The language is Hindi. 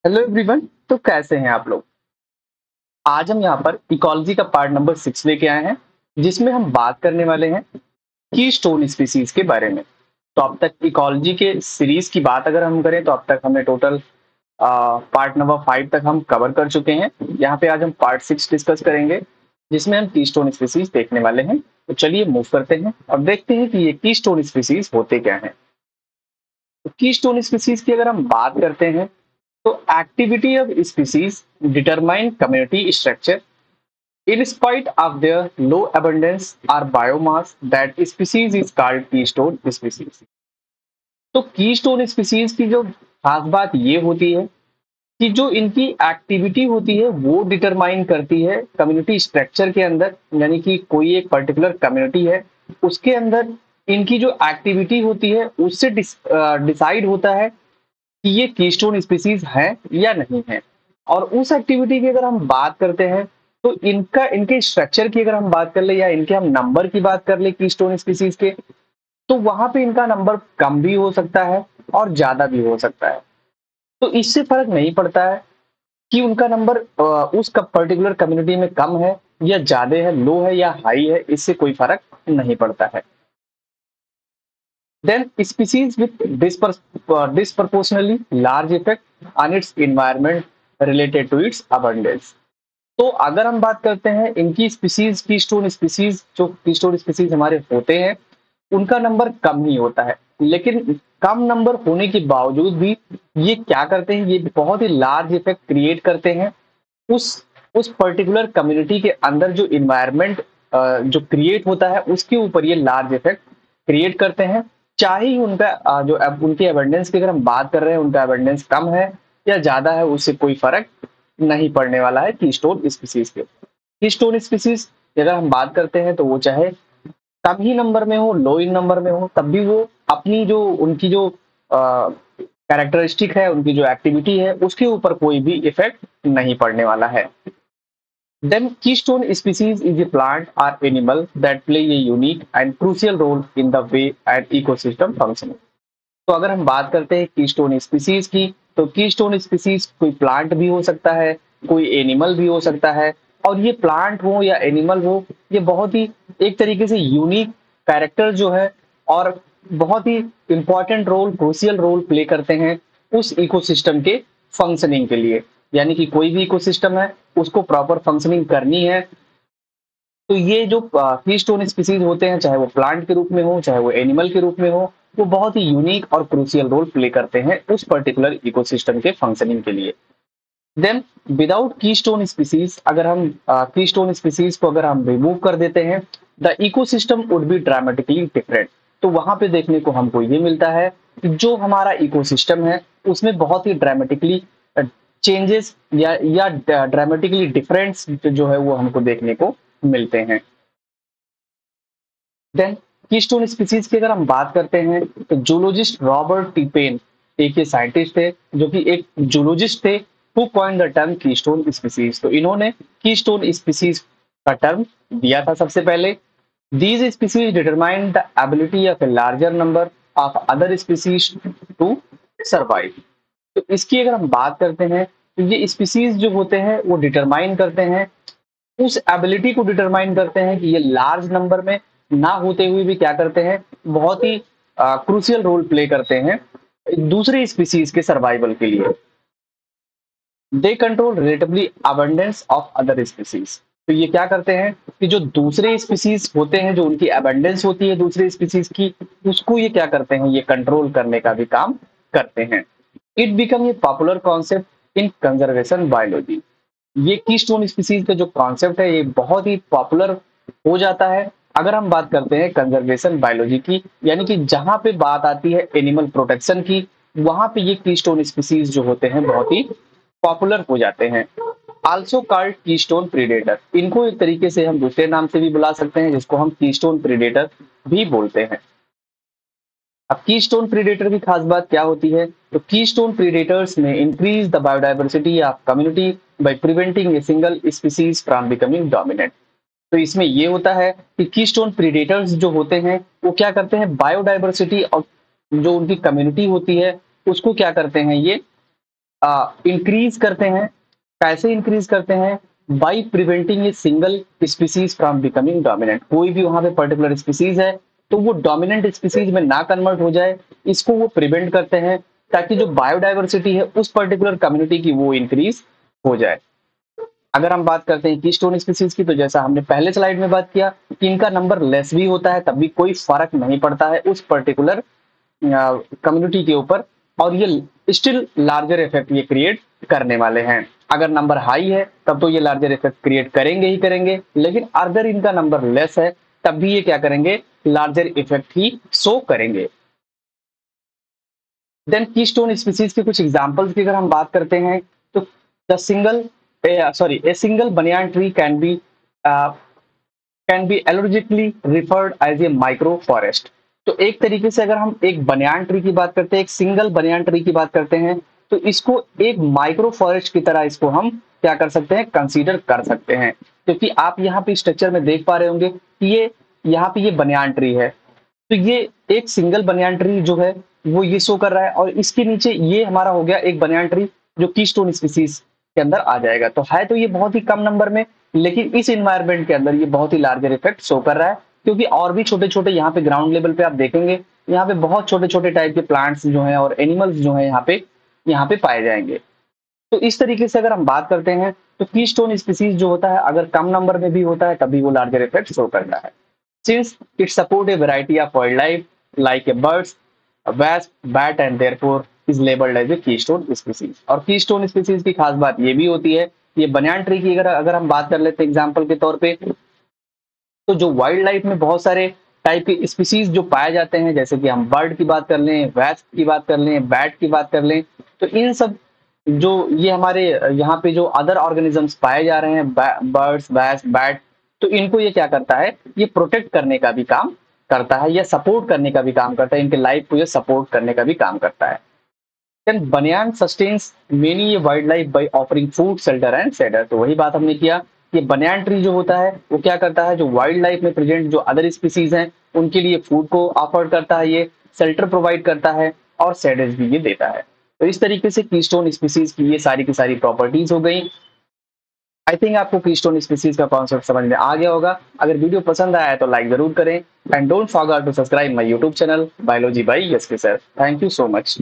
Hello everyone. तो कैसे हैं आप लोग? आज हम यहाँ पर इकोलॉजी का पार्ट नंबर 6 लेके आए हैं, जिसमें हम बात करने वाले हैं कीस्टोन स्पीसीज के बारे में। तो अब तक इकोलॉजी के सीरीज की बात अगर हम करें तो अब तक हमने टोटल पार्ट नंबर 5 तक हम कवर कर चुके हैं। यहाँ पे आज हम पार्ट 6 डिस्कस करेंगे, जिसमें हम कीस्टोन स्पीसीज देखने वाले हैं। तो चलिए मूव करते हैं और देखते हैं कि ये कीस्टोन स्पीसीज होते क्या हैं। तो कीस्टोन स्पीसीज की अगर हम बात करते हैं तो activity of species determine community structure in spite of their low abundance or biomass. That species is called keystone species. तो कीस्टोन स्पीसीज की जो खास बात ये होती है कि जो इनकी एक्टिविटी होती है वो डिटरमाइन करती है कम्युनिटी स्ट्रक्चर के अंदर, यानी कि कोई एक पर्टिकुलर कम्युनिटी है उसके अंदर इनकी जो एक्टिविटी होती है उससे डिसाइड होता है कि ये कीस्टोन स्पीसीज है या नहीं है। और उस एक्टिविटी की अगर हम बात करते हैं तो इनका इनके स्ट्रक्चर की अगर हम बात कर ले या इनके हम नंबर की बात कर ले कीस्टोन स्पीसीज के, तो वहां पे इनका नंबर कम भी हो सकता है और ज्यादा भी हो सकता है। तो इससे फर्क नहीं पड़ता है कि उनका नंबर उस पर्टिकुलर कम्युनिटी में कम है या ज्यादा है, लो है या हाई है, इससे कोई फर्क नहीं पड़ता है। Then species with disproportionately large effect on its environment related to its abundance. तो अगर हम बात करते हैं इनकी स्पीसीज कीस्टोन स्पीसीज, जो कीस्टोन स्पीसीज हमारे होते हैं उनका नंबर कम ही होता है, लेकिन कम नंबर होने के बावजूद भी ये क्या करते हैं, ये बहुत ही लार्ज इफेक्ट क्रिएट करते हैं उस पर्टिकुलर कम्युनिटी के अंदर। जो इन्वायरमेंट जो क्रिएट होता है उसके ऊपर ये लार्ज इफेक्ट क्रिएट करते हैं। चाहे ही उनका उनकी एबंडेंस की अगर हम बात कर रहे हैं, उनका एबंडेंस कम है या ज्यादा है, उससे कोई फर्क नहीं पड़ने वाला है कीस्टोन स्पीसीज के। कीस्टोन स्पीसीज की अगर हम बात करते हैं तो वो चाहे कम ही नंबर में हो, लो इन नंबर में हो, तब भी वो अपनी जो उनकी जो कैरेक्टरिस्टिक है, उनकी जो एक्टिविटी है, उसके ऊपर कोई भी इफेक्ट नहीं पड़ने वाला है। Then keystone species is a plant or animal that play a unique and crucial role in the way an ecosystem functions. तो अगर हम बात करते हैं कीस्टोन स्पीसीज की, तो कीस्टोन स्पीसीज कोई प्लांट भी हो सकता है, कोई एनिमल भी हो सकता है। और ये प्लांट हो या एनिमल हो, ये बहुत ही एक तरीके से यूनिक कैरेक्टर जो है और बहुत ही important role, crucial role play करते हैं उस इकोसिस्टम के फंक्शनिंग के लिए। यानी कि कोई भी इकोसिस्टम है उसको प्रॉपर फंक्शनिंग करनी है तो ये जो कीस्टोन स्पीसीज होते हैं, चाहे वो प्लांट के रूप में हो चाहे वो एनिमल के रूप में हो, वो बहुत ही यूनिक और क्रूशियल रोल प्ले करते हैं उस पर्टिकुलर इकोसिस्टम के फंक्शनिंग के लिए। देन विदाउट कीस्टोन स्पीसीज, अगर हम कीस्टोन स्पीसीज को अगर हम रिमूव कर देते हैं, the ecosystem would be dramatically different. तो वहां पे देखने को हमको ये मिलता है कि जो हमारा इकोसिस्टम है उसमें बहुत ही ड्रामेटिकली चेंजेस या ड्रामेटिकली डिफरेंस जो है वो हमको देखने को मिलते हैं। देन कीस्टोन स्पीसीज की अगर हम बात करते हैं तो जूलॉजिस्ट रॉबर्ट टी पेन एक ये साइंटिस्ट थे जो कि एक जूलॉजिस्ट थे, who coined the term keystone species. तो इन्होंने कीस्टोन स्पीसीज का टर्म दिया था सबसे पहले। These species determine the ability of a larger number of other species to survive. तो इसकी अगर हम बात करते हैं तो ये स्पीसीज जो होते हैं वो डिटरमाइन करते हैं, उस एबिलिटी को डिटरमाइन करते हैं कि ये लार्ज नंबर में ना होते हुए भी क्या करते हैं, बहुत ही क्रूशियल रोल प्ले करते हैं दूसरे स्पीसीज के सर्वाइवल के लिए। They control relatively abundance of other species. तो ये क्या करते हैं कि जो दूसरे स्पीसीज होते हैं, जो उनकी अबंडेंस होती है दूसरे स्पीसीज की, उसको ये क्या करते हैं, ये कंट्रोल करने का भी काम करते हैं। It become a popular concept in conservation biology. ये कीस्टोन स्पीसीज का जो कॉन्सेप्ट है ये बहुत ही पॉपुलर हो जाता है अगर हम बात करते हैं कंजर्वेशन बायोलॉजी की, यानी कि जहां पे बात आती है एनिमल प्रोटेक्शन की, वहां पे ये कीस्टोन स्पीसीज जो होते हैं बहुत ही पॉपुलर हो जाते हैं। आल्सो कॉल्ड कीस्टोन प्रीडेटर, इनको एक तरीके से हम दूसरे नाम से भी बुला सकते हैं जिसको हम कीस्टोन प्रीडेटर भी बोलते हैं। अब कीस्टोन प्रीडेटर की खास बात क्या होती है, तो कीस्टोन प्रीडेटर्स में increase the biodiversity of community by preventing a single species from becoming dominant. तो इसमें ये होता है कि कीस्टोन प्रीडेटर्स जो होते हैं वो क्या करते हैं, बायोडाइवर्सिटी जो उनकी कम्युनिटी होती है उसको क्या करते हैं ये इंक्रीज करते हैं। कैसे इंक्रीज करते हैं? By preventing a single species from becoming dominant. कोई भी वहां पे पर्टिकुलर स्पीसीज है तो वो डोमिनेंट स्पीसीज में ना कन्वर्ट हो जाए, इसको वो प्रिवेंट करते हैं ताकि जो बायोडाइवर्सिटी है उस पर्टिकुलर कम्युनिटी की वो इंक्रीज हो जाए। अगर हम बात करते हैं कीस्टोन स्पीसीज की, तो जैसा हमने पहले स्लाइड में बात किया कि इनका नंबर लेस भी होता है तब भी कोई फर्क नहीं पड़ता है उस पर्टिकुलर कम्युनिटी के ऊपर, और ये स्टिल लार्जर इफेक्ट ये क्रिएट करने वाले हैं। अगर नंबर हाई है तब तो ये लार्जर इफेक्ट क्रिएट करेंगे ही करेंगे, लेकिन अगर इनका नंबर लेस है तब भी ये क्या करेंगे? लार्जर इफेक्ट ही शो करेंगे। देन कीस्टोन स्पीसीज के कुछ एग्जांपल्स की अगर हम बात करते हैं तो the single sorry a single banyan tree can be allegorically referred as a micro forest. तो एक तरीके से अगर हम एक बनियान ट्री की बात करते हैं, एक सिंगल बनियान ट्री की बात करते हैं, तो इसको एक माइक्रो फॉरेस्ट की तरह इसको हम क्या कर सकते हैं? कंसीडर कर सकते हैं। क्योंकि आप यहाँ पे स्ट्रक्चर में देख पा रहे होंगे कि ये यहाँ पे ये बनियान ट्री है, तो ये एक सिंगल बनियान ट्री जो है वो ये शो कर रहा है, और इसके नीचे ये हमारा हो गया एक बनियान ट्री जो कीस्टोन स्पीसीज के अंदर आ जाएगा। तो है तो ये बहुत ही कम नंबर में, लेकिन इस इन्वायरमेंट के अंदर ये बहुत ही लार्जर इफेक्ट शो कर रहा है, क्योंकि और भी छोटे छोटे यहाँ पे ग्राउंड लेवल पे आप देखेंगे यहाँ पे बहुत छोटे छोटे टाइप के प्लांट्स जो हैं और एनिमल्स जो हैं यहाँ पे पाए जाएंगे। तो इस तरीके से अगर हम बात करते हैं तो कीस्टोन स्पीसीज जो होता है अगर कम नंबर में भी होता है तभी वो लार्जर इफेक्ट शो करता है। Since it support a variety of wildlife like a birds, a wasp, bat and therefore is labeled as a keystone species। और keystone species की खास बात ये भी होती है, ये बनियान ट्री की अगर अगर हम बात कर लेते हैं एग्जांपल के तौर पे, तो जो वाइल्ड लाइफ में बहुत सारे टाइप के स्पीसीज जो पाए जाते हैं, जैसे कि हम बर्ड की बात कर लें, वैस्प की बात कर लें, बैट की बात कर लें, तो इन सब जो ये हमारे यहाँ पे जो अदर ऑर्गेनिजम्स पाए जा रहे हैं, बर्ड्स, वैस्प, बैट, तो इनको ये क्या करता है? ये प्रोटेक्ट करने का भी काम करता है या सपोर्ट करने का भी काम करता है, इनके लाइफ को ये सपोर्ट करने का भी काम करता है। देन बनियान sustains many wild life by offering food, shelter and shader. तो वही बात हमने किया, ये बनियान ट्री जो होता है वो क्या करता है? जो वाइल्ड लाइफ में प्रेजेंट जो अदर स्पीसीज हैं उनके लिए फूड को ऑफर करता है, ये शेल्टर प्रोवाइड करता है और शेडर्स भी ये देता है। तो इस तरीके से कीस्टोन स्पीसीज की ये सारी की सारी प्रॉपर्टीज हो गई। आई थिंक आपको कीस्टोन स्पीसीज का कॉन्सेप्ट समझ में आ गया होगा। अगर वीडियो पसंद आया है तो लाइक जरूर करें and don't forget to subscribe my YouTube channel biology by SK sir. Thank you so much.